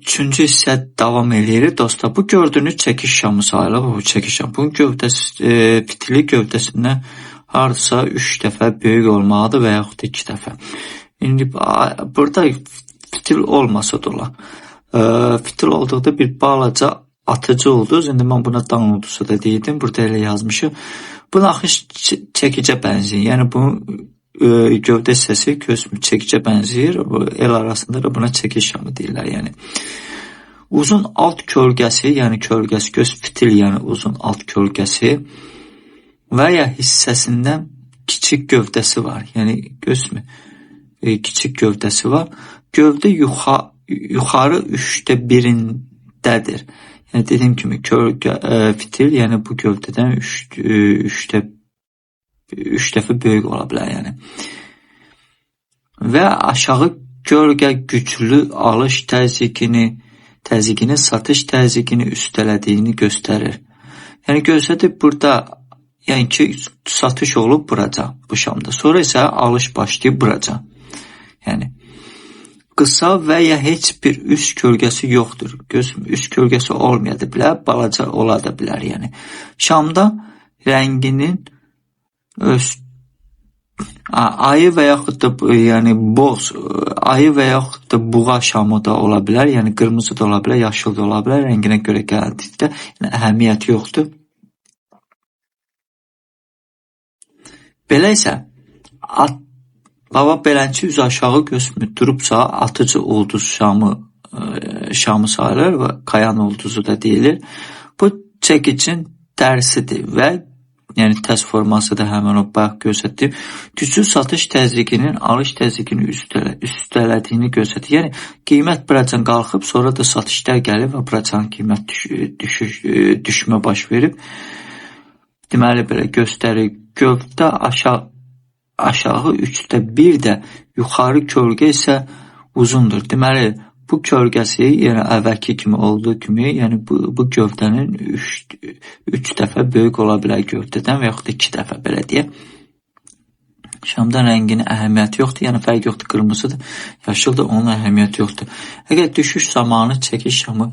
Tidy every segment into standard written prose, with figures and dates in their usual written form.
Üçüncü hissə davam eləyir. Dostlar, bu gördüyünüz çəkiş şamı sayılır. Bu çəkiş şamı. Bunun gövdəsi, fitili gövdəsindən hardasa 3 dəfə böyük olmalıdır və yaxud da 2 dəfə. İndi burada fitil olmasa da olar. Fitil olduqda bir balaca atıcı oldu. İndi mən buna download da deyirdim. Burada elə yazmışım. Bu naxış çəkicə bənzəyir. Yəni bu gövdə hissəsi çəkicə bənzəyir. El arasında da buna çəkiş şamı deyirlər. Yəni uzun alt kölgəsi, yəni kölgəsi göz fitil, yəni uzun alt kölgəsi və ya hissəsindən kiçik gövdəsi var. Yəni gözmü? Kiçik gövdəsi var. Gövdə yuxarı 1/3-dədir. Yəni dediyim kimi fitil, yəni bu gövdədən 3 dəfə böyük ola bilər, yəni. Və aşağı gölgə güclü alış təzyiqini satış təzyiqini üstələdiyini göstərir. Yəni göstərir burada, yəni ki satış olub buraca bu şamda. Sonra isə alış başlayıb buraca. Yəni qısa və ya heç bir üst kölgəsi yoxdur. Üst kölgəsi olmaya da bilər, balaca ola da bilər. Yəni şamda rənginin ayı və yaxud da yəni boz, ayı və yaxud da buğa şamı da ola bilər. Yəni qırmızı da ola bilər, yaşıl da ola bilər. Rənginə görə gəldikdə yəni əhəmiyyəti yoxdur. Belə isə baba belənçi üzü aşağı göz durubsa atıcı ulduz şamı sayılır və qayan ulduzu da deyilir. Bu çəkicin dərsidir və yəni tərs forması da həmin o bayaq göstərdim. Güclü satış təzyiqinin alış təzyiqini üstələdiyini göstərir. Yəni qiymət buracan qalxıb, sonra da satışlar gəlib və buracan qiymət düşmə baş verib. Deməli belə göstərir. Gövdə aşağı 1/3 də yuxarı kölgə isə uzundur. Deməli bu kölgəsi yəni əvvəlki kimi olduğu kimi, yəni bu gövdənin 3 dəfə böyük ola bilər gövdədən və yaxud da 2 dəfə belə deyə. Şamdan rənginin əhəmiyyəti yoxdur, yəni fərq yoxdur, qırmızıdır, yaşıldır, onun əhəmiyyəti yoxdur. Əgər düşüş zamanı çəkiş şamı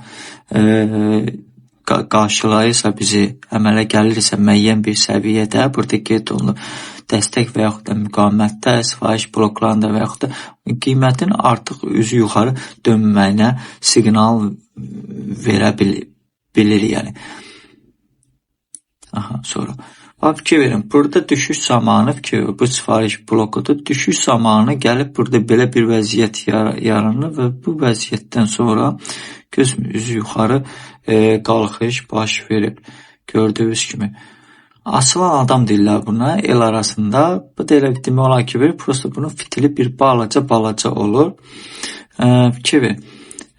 qarşılayırsa bizi, əmələ gəlirsə müəyyən bir səviyyədə, burada qeyd olunur dəstək və yaxud da müqamətdə, sifariş bloklarında və yaxud da qiymətin artıq üzü yuxarı dönməyinə siqnal verə bilir, yəni. Sonra. Fikir verin, burada düşüş zamanı, bu sifariş blokudur, düşüş zamanı gəlib burada belə bir vəziyyət yaranır və bu vəziyyətdən sonra üzü yuxarı qalxış baş verib. Gördüyünüz kimi. Asılan adam deyirlər buna el arasında. Bu da elə demək olar ki, prosta bunun fitili bir balaca olur. Fikir verin,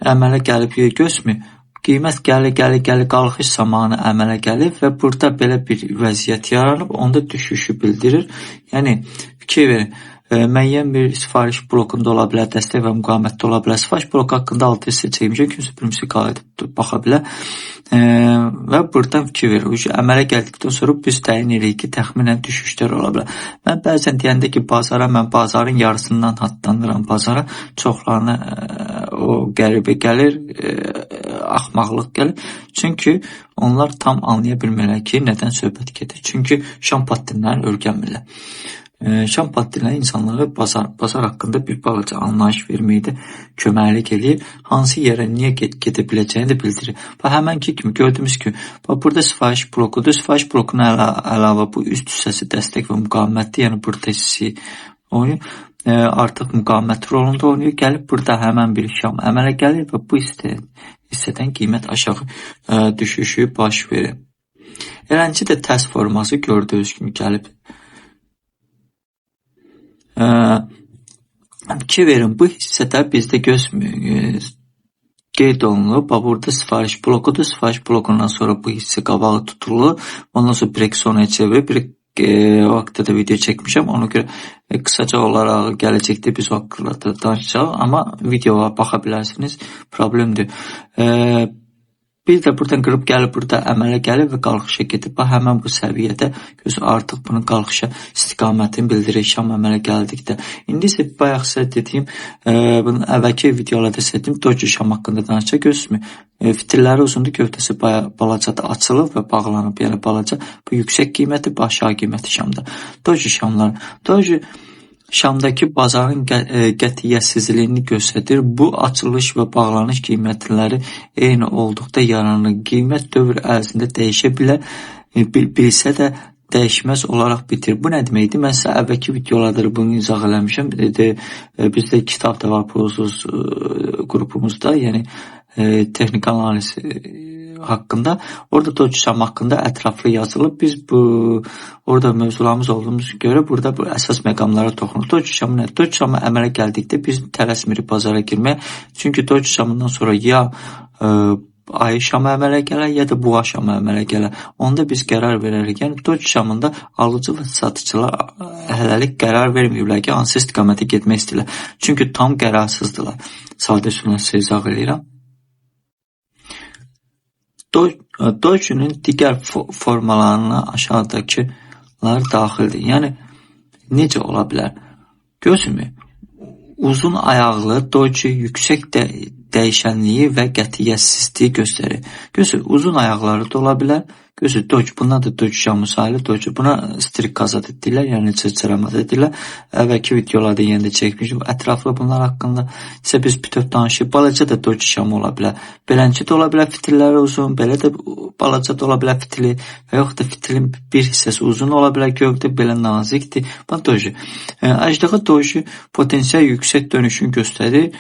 əmələ gəlib gözmü? Qiymət gəli qalxış zamanı əmələ gəlib və burada belə bir vəziyyət yaranıb, onda düşüşü bildirir. Yəni fikir verin, müəyyən bir sifariş blokunda ola bilər, dəstək və müqamətdə ola bilər. Sifariş bloku haqqında 6 hissə çəkmişəm, kimsə birisi qayıdıb baxa bilər. Və buradan fikir verir. Əmələ gəldikdən sonra biz təyin edirik ki, təxminən düşüşlər ola bilər. Mən bəzən deyəndə ki, mən bazarın yarısından hadlanıram bazara, çoxlarına o qəribə gəlir, axmaqlıq gəlir. Çünki onlar tam anlaya bilmirlər ki, nədən söhbət gedir. Çünki şam pattinləri öyrənmirlər. Şam pattinləri insanlara bazar haqqında bir balaca anlayış verməkdə köməklik eləyir. Hansı yerə niyə gedə biləcəyini də bildirir. Və həmənki kimi gördüyümüz ki, burada sifariş blokudur. Sifariş blokuna əlavə bu üst hissəsi dəstək və müqamətdir. Yəni burada hissi oynayır. Artıq müqamət rolunda oynayır. Gəlib burada həmən bir şam əmələ gəlir və bu hissədən qiymət aşağı düşüşü baş verir. Elənci də tərs forması gördüyünüz kimi gəlib. Fikir verin, bu hissədə bizdə qeyd olunur. Burada sifariş blokudur. Sifariş blokundan sonra bu hissə qabağı tutulur. Ondan sonra Brexon'a çevirir. O haqqda da video çəkmişəm. Ona görə qısaca olaraq gələcəkdə biz o haqqında danışacağıq. Amma videoya baxa bilərsiniz. Problemdir. Bir də buradan qırıb gəlib burada əmələ gəlib və qalxışa gedib. Həmən bu səviyyədə artıq bunun qalxışa istiqamətini bildirir şam əmələ gəldikdə. İndi isə bayaq sizə dediyim, bunun əvvəlki videolarda dediyim doji şam haqqında danışacaq. Görürsünüz, fitilləri uzundur, gövdəsi balacadır, açılıb və bağlanıb. Yəni balaca, bu yüksək qiyməti, bu aşağı qiyməti şamda. Doji şamlar. Doji Şamdakı bazarın qətiyyətsizliyini göstərir. Bu açılış və bağlanış qiymətləri eyni olduqda yaranır. Qiymət dövr ərzində dəyişə bilər, bilsə də dəyişməz olaraq bitir. Bu nə deməkdir? Mən sizə əvvəlki videolarda bunu izah eləmişəm. Bizdə kitab da var Prozuz qrupumuzda, yəni texniki analiz haqqında. Orada doji şam haqqında ətraflı yazılıb. Biz orada mövzularımız olduğumuz görə burada bu əsas məqamlara toxunur. Doji şamı nədir? Doji şamı əmələ gəldikdə biz tələsmirik bazara girməyə. Çünki doji şamından sonra ya ayı şamı əmələ gələr, ya da buğa şamı əmələ gələr. Onda biz qərar verərik. Yəni doji şamında alıcı və satıcılar hələlik qərar verməyiblər ki, hansı istiqamətə getmək istəyirlər. Çünki tam qərarsızdırlar. Sadə sürətlə sizə izah edirəm. Dojinin digər formalarına aşağıdakılar daxildir. Yəni, necə ola bilər? Görürsünüz, uzun ayaqlı doji yüksək dəyişənliyi və qətiyyətsizliyi göstərir. Görürsünüz, uzun ayaqları da ola bilər. Görürsünüz, doji, bunlar da doji şamı sayılır, doji. Buna strikazat edirlər, yəni çırçıramat edirlər. Əvvəlki videolarda yenə də çəkmişim. Ətraflı bunlar haqqında isə biz bütöv danışıb. Balaca da doji şamı ola bilər. Belənçi də ola bilər, fitilləri uzun, belə də balaca da ola bilər fitili və yoxud da fitilin bir hissəsi uzun ola bilər, gövdə belə nazikdir. Bu doji. Əjdaha doji potensial yüksək dönüşün göstərir.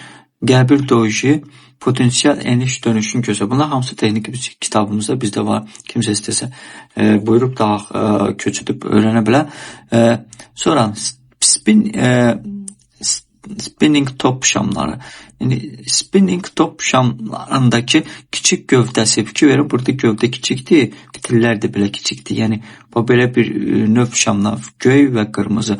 Qəbir doji potensial eniş dönüşün göstərir. Bunlar hamısı texniki kitabımızda bizdə var. Kimsə istəsə buyurub daha köçüdüb öyrənə bilər. Sonra spinning top şamları. Yəni, spinning top şamlarındakı kiçik gövdəsi, fikir verin, burada gövdə kiçikdir, fitillər də belə kiçikdir. Yəni, bu belə bir növ şamlar, göy və qırmızı.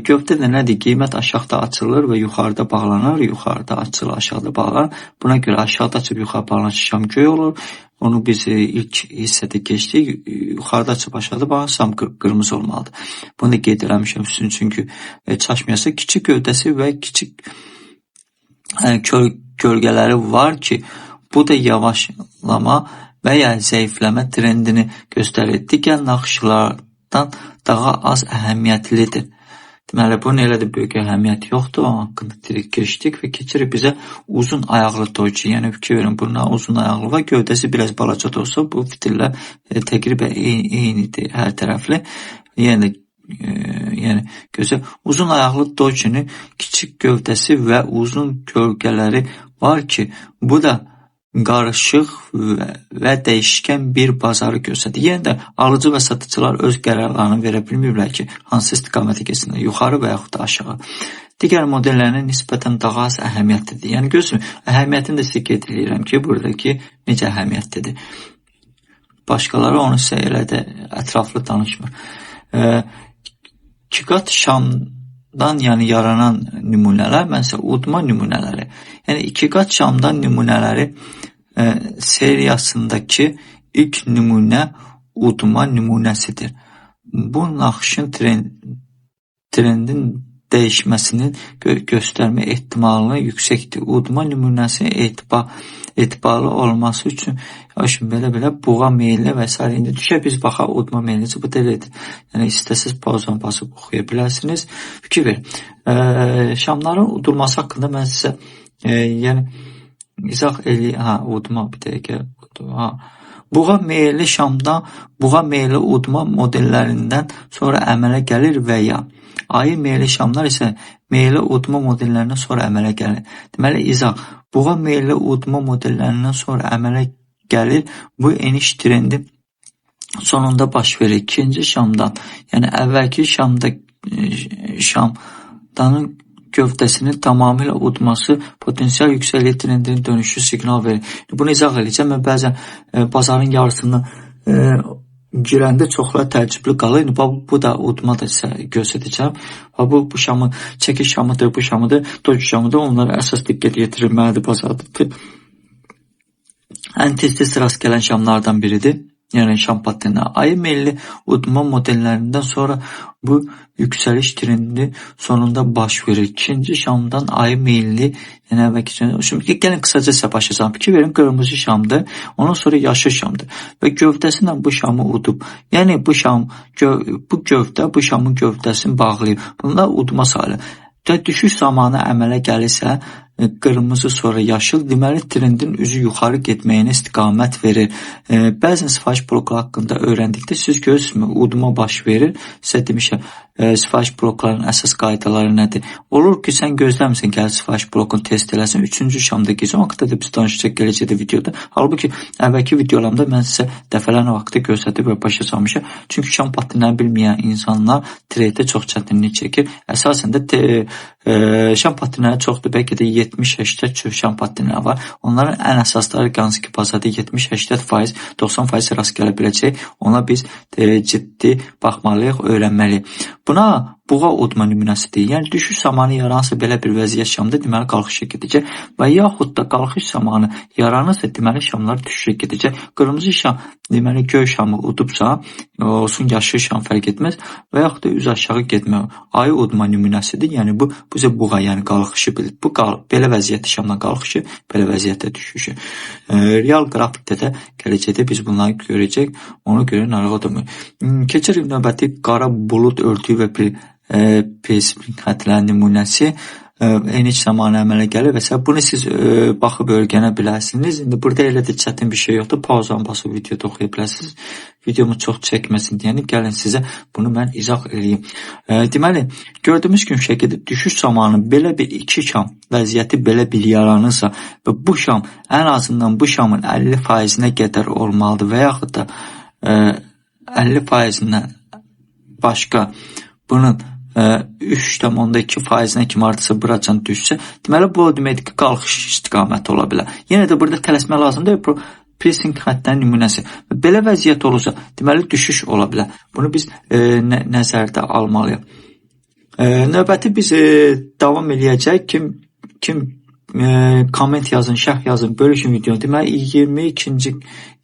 Gövdə də nədir? Qiymət aşağıda açılır və yuxarıda bağlanır, yuxarıda açılır, aşağıda bağlanır. Buna görə aşağıda açıb yuxarı bağlanan şam göy olur. Onu biz ilk hissədə keçdik. Yuxarıda açıb aşağıda bağlanan şam qırmızı olmalıdır. Bunu da qeyd eləmişəm sizin, çünki çaşmayası kiçik gövdəsi və kiçik gölgələri var ki, bu da yavaşlama və ya zəifləmə trendini göstərir. Digər naxışlardan daha az əhəmiyyətlidir. Deməli, bunun elə də böyük əhəmiyyəti yoxdur. O haqqında direkt keçdik və keçirik bizə uzun ayaqlı doji. Yəni, fikir verin, bunun uzun ayaqlı var. Gövdəsi biraz balaca da olsa, bu fitillər təqribən eynidir, hər tərəfli. Yəni, gözəl. Uzun ayaqlı dojinin kiçik gövdəsi və uzun gölgələri var ki, bu da qarışıq və dəyişkən bir bazarı göstərir. Yəni də alıcı və satıcılar öz qərarlarını verə bilmirlər ki, hansı istiqamətə keçsinlər, yuxarı və yaxud da aşağı. Digər modellərinə nisbətən daha az əhəmiyyətlidir. Yəni görürsünüz, əhəmiyyətini də sizə qeyd edirəm ki, buradakı necə əhəmiyyətlidir. Başqaları onu sizə elə də ətraflı danışmır. İkiqat şamdan yəni yaranan nümunələr, məsələn, udma nümunələri. Yəni ikiqat şamdan nümunələri seriyasındakı ilk nümunə udma nümunəsidir. Bu naxışın trendin dəyişməsinin göstərmə ehtimalını yüksəkdir. Udma nümunəsinin etibarlı olması üçün belə buğa meyilli və s. İndi düşə biz baxaq udma meyillici, bu delədir. Yəni istəsiz pauzdan basıb oxuya bilərsiniz. Fikir verin. Şamların udulması haqqında mən sizə izah eləyəm. Udma bir dəqiqə. Buğa meyilli şamdan buğa meyilli udma modellərindən sonra əmələ gəlir və ya ayı meyilli şamlar isə meyilli udma modellərindən sonra əmələ gəlir. Deməli, izah. Buğa meyilli udma modellərindən sonra əmələ gəlir. Bu eniş trendi sonunda baş verir. İkinci şamdan, yəni əvvəlki şamdanın gövdəsinin tamamilə udması potensial yüksəklik trendinin dönüşü siqnal verir. Bunu izah edəcəm. Mən bəzən bazarın yarısını girəndə çoxlar təəccüblü qalır. Bu da udma da sizə göstərəcəm. Bu şamı, çəkiş şamıdır, bu şamıdır, doji şamıdır. Onlara əsas diqqət yetirilməlidir bazarda. ən tez-tez rast gələn şamlardan biridir. Yəni şam pateninə. Ayı meyilli udma modellərindən sonra bu yüksəliş trendi sonunda baş verir. İkinci şamdan ayı meyilli, yəni əvvəlki şimdi gəlin qısaca sizə başlayacağım. Fikir verin, qırmızı şamdır, ondan sonra yaşıl şamdır və gövdəsilə bu şamı udub. Yəni bu gövdə bu şamın gövdəsini bağlayıb. Bunlar udma sayılır. Düşüş zamanı əmələ gəlirsə, qırmızı sonra yaşıl, deməli trendin üzü yuxarı getməyinə istiqamət verir. Bəzən sifariş blokları haqqında öyrəndikdə siz görürsünüz, udma baş verir. Sizə demişəm, sifariş bloklarının əsas qaydaları nədir? Olur ki, sən gözləmirsən, gəl sifariş blokunu test eləsin, 3-cü şamda gecə, o haqqda da biz danışacaq gələcəkdə videoda. Halbuki, əvvəlki videolarımda mən sizə dəfələrin vaxtı göstərdim və başa salmışam. Çünki şam patinləri bilməyən insanlar treydə çox çətinlik çəkir. Əsasən də şam patinləri çoxdur, bəlkə də 70-80 şam patinləri var. Onların ən əsasları hansı ki, bazarda 70-80%, 90% rast gələ biləcək. Ona biz ciddi baxmalıyıq, öyrənməliyik. Buna buğa udma nümunəsidir. Yəni düşüş zamanı yaranırsa belə bir vəziyyət şamda, deməli qalxışa gedəcək və yaxud da qalxış zamanı yaranırsa, deməli şamlar düşüşə gedəcək. Qırmızı şam, deməli göy şamı udubsa, olsun yaşıl şam fərq etməz və yaxud da üz aşağı getmə. Ayı udma nümunəsidir. Yəni bu buğa, yəni qalxışı bilir. Bu belə vəziyyətdə şamdan qalxışı, belə vəziyyətdə düşüşü. Real qrafikdə də gələcəkdə biz bunları görəcək. Ona görə narahat olmayın. Keçirik növbəti qara bulud örtüyü və spring xətlərin nümunəsi eniş zamanı əmələ gəlir və bunu siz baxıb öyrənə bilərsiniz. İndi burada elə də çətin bir şey yoxdur. Pauzanı basıb videoda oxuya bilərsiniz. Videomu çox çəkməsin deyəni gəlin sizə bunu mən izah edeyim. Deməli, gördüyümüz gün şəkildə düşüş zamanı belə bir iki şam vəziyyəti belə bir yaranırsa və bu şam ən azından bu şamın 50%-nə qədər olmalıdır və yaxud da 50%-dən başqa bunun 3,2%-nə kimi artısa buracan düşsə, deməli bu o deməkdir ki, qalxış istiqaməti ola bilər. Yenə də burada tələsmə lazımdır. Pressing xəttlərin nümunəsi. Belə vəziyyət olursa, deməli düşüş ola bilər. Bunu biz nəzərdə almalıyıq. Növbəti biz davam eləyəcək. Kim komment yazın, şərh yazın, bölüşün videonu. Deməli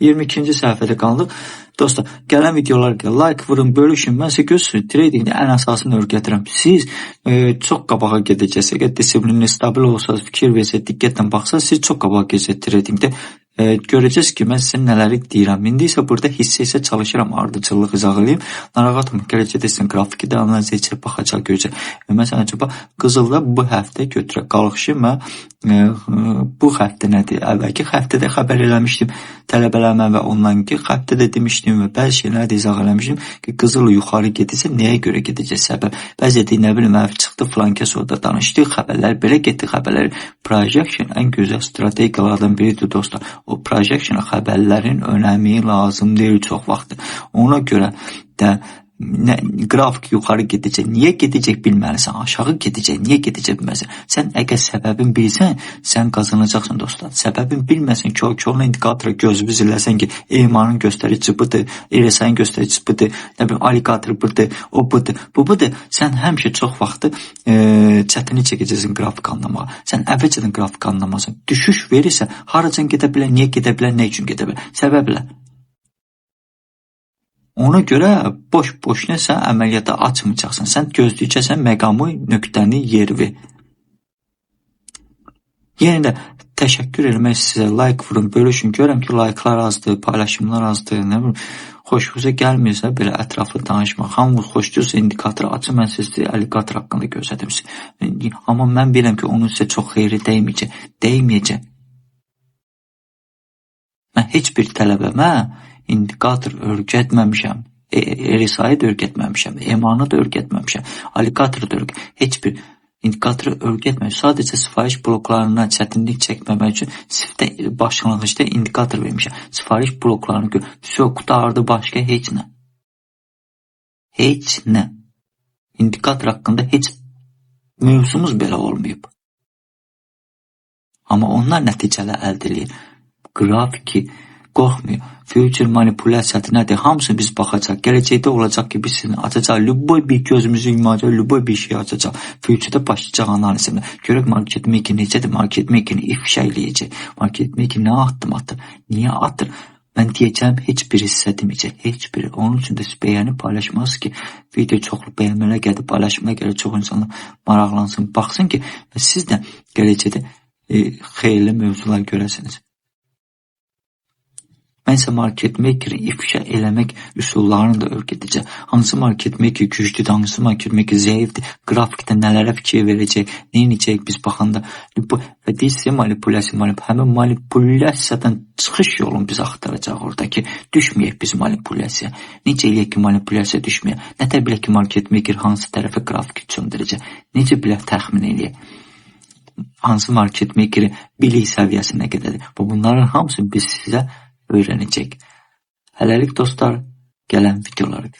22-ci səhifədə qaldıq. Dostlar, gələn videolara like vurun, bölüşün. Mən sizə göstərim, tradingdə ən əsasını öyrədirəm. Siz çox qabağa gedəcəksiniz. Əgər disiplinli, stabil olsanız, fikir versəz, diqqətlə baxsanız, siz çox qabağa gedəcəksiniz tradingdə. Görəcəksiniz ki, mən sizə nələri deyirəm. İndi isə burada hissə çalışıram, ardıcıllıq izah edeyim. Narahat olmayın, gələcəkdə sizin grafiki də analiz edəcək, baxacaq, görəcək. Məsələn, qızılda bu həftə götürək qalxışı və bu həftə nədir? Əvvəlki həftədə xəbər eləmişdim tələbələrimə və onlaynki həftədə demişdim və bəzi şeyləri də izah eləmişdim ki, qızıl yuxarı gedirsə, nəyə görə gedəcək səbəb? Bəzi də nə bilim, çıxdı flankəs orada danışdıq, xəbərlər belə getdi, xəbərlər. Projection ən gözəl strategiyalardan biridir, dostlar. O projection xəbərlərin önəmi lazım deyil çox vaxtı. Ona görə də qrafik yuxarı gedəcək. Niyə gedəcək bilməlisən, aşağı gedəcək. Niyə gedəcək bilməlisən? Sən əgər səbəbin bilsən, sən qazanacaqsın dostlar. Səbəbin bilməsən, kol indikatora gözünü zilləsən ki, EMA-nın göstərici budur, RSI-nin göstəricisi budur, nə bilim, alligator budur, o budur, bu budur. Sən həmişə çox vaxtı çətinlik çəkəcəksin qrafik anlamağa. Sən əvvəlcədən qrafik anlamasan. Düşüş verirsə, haracan gedə bilər, niyə gedə bilər, nə üçün gedə bilər? Səbəblər. Ona görə boş nəsə əməliyyata açmayacaqsan. Sən gözləyəcəksən məqamı, nöqtəni, yervi. Yenə də təşəkkür eləmək sizə, like vurun, bölüşün. Görəm ki, like'lar azdır, paylaşımlar azdır, nə bilim. Xoşunuza gəlmirsə belə ətraflı danışmaq. Hamınız xoşdursa indikatoru açın, mən sizə alligator haqqında göstərdim. Amma mən biləm ki, onun sizə çox xeyri dəyməyəcək. Mən heç bir tələbəmə indikator öyrətməmişəm, RSI-yi də öyrətməmişəm, EMA-nı da öyrətməmişəm, alligatoru da heç bir indikatoru öyrətməmişəm. Sadəcə sifariş bloklarına çətinlik çəkməmək üçün sifdə başlanğıcda indikator vermişəm. Sifariş bloklarını gör. Qutardı başqa heç nə. Heç nə. İndikator haqqında heç mövzumuz belə olmayıb. Amma onlar nəticələr əldə edir. Qrafiki qorxmuyor. Future manipulyasiyası nədir? Hamısını biz baxacaq. Gələcəkdə olacaq ki, biz sizin açacaq. Lüboy bir gözümüzü yumacaq, lüboy bir şey açacaq. Future'da başlayacaq analizimlə. Görək market making necədir? Market making ifşa eləyəcək. Market making nə addım atır? Niyə atır? Mən deyəcəm, heç biri sizə deməyəcək. Heç biri. Onun üçün də siz bəyənib paylaşmalısınız ki, video çoxlu bəyənmələr gəldi, paylaşmaya gəlir, çox insanlar maraqlansın, baxsın ki, və siz də gələcəkdə xeyirli mövzular görəsiniz. Mən isə market makeri ifşa eləmək üsullarını da öyrədəcəm. Hansı market maker güclüdür, hansı market maker zəifdir, qrafikdə nələrə fikir verəcək, nə edəcək biz baxanda. Və deyirsə manipulyasiya, həmin manipulyasiyadan çıxış yolunu biz axtaracaq orada ki, düşməyək biz manipulyasiya. Necə eləyək ki, manipulyasiya düşməyək? Nətər bilək ki, market maker hansı tərəfə qrafik çöndürəcək? Necə bilək təxmin eləyək? Hansı market makeri bilik səviyyəsinə qədərdir? Və bunların hamısını biz sizə öyrənəcək. Hələlik dostlar, gələn videoları